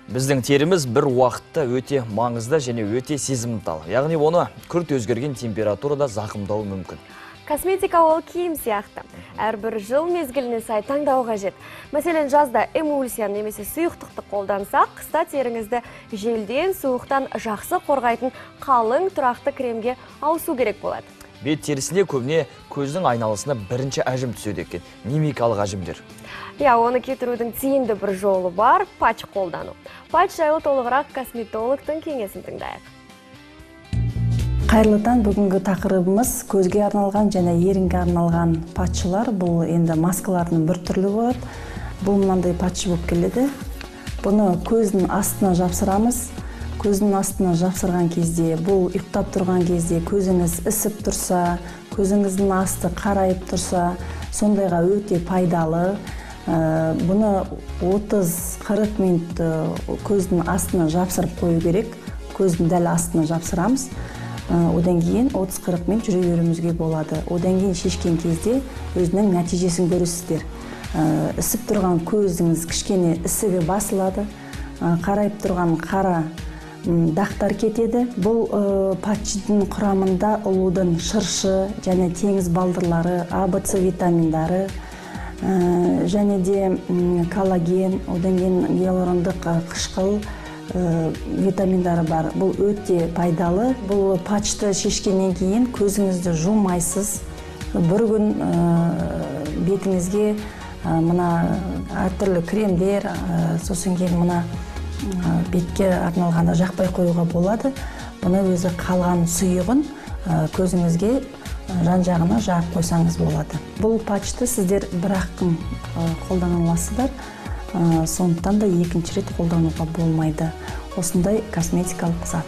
Біздің теріміз бір уақытта өте маңызды және өте сезімтал. Яғни оны күрт өзгерген температурада зақымдауы мүмкін. Косметика ол киім сияқты. Әрбір жыл мезгіліне сай таңдау қажет. Мәселен, жазда эмульсия немесе сұйықтықты қолдансақ, қыста теріңізді желден, суықтан жақсы қорғайтын қалың тұрақты кремге ауысу керек болады. Бет терісінде көбіне көздің айналысына бірінші әжім түседі екен, мимикалық әжімдер. Оны кетірудің тиімді бір жолы бар, патч қолдану. Патч жайлы толығырақ косметологтың кеңесін тыңдайық. Қайырлы таң, бүгінгі тақырыбымыз көзге арналған және ерінге арналған патчылар. Бұл енді маскалардың бір түрлі болады. Бұл мынандай патч болып келеді. Бұны көздің астына жапсырамыз. Көздің астына жапсырған кезде, бұл ұйықтап тұрған кезде көзіңіз ісіп тұрса, көзіңіздің асты қарайып тұрса, сондайға өте пайдалы. Бұны 30-40 минут көздің астына жапсырып қою керек. Көздің дәл астына жапсырамыз. Одан кейін 30-40 минут жүре беруімізге болады. Одан кейін шешкен кезде өзінің нәтижесін көресіздер. Ісіп тұрған көзіңіз кішкене ісігі басылады. Қарайып тұрған қара дақтар кетеді. Бұл патчтың құрамында ұлудың шыршы және теңіз балдырлары, АБЦ витаминдары, және де коллаген, одан кейін гиалурондық қышқыл витаминдары бар. Бұл өте пайдалы. Бұл патчты шешкеннен кейін көзіңізді жумайсыз. Бір күн бетіңізге мына әртүрлі кремдер, сосын кейін мына бетке арналғанда жақпай қоюға болады. Бұны өзі қалған сұйығын көзіңізге жан-жағына жағып қойсаңыз болады. Бұл патчты сіздер бір-ақ күн қолдана аласыздар. Сондықтан да екінші рет қолдануға болмайды. Осындай косметикалық зат.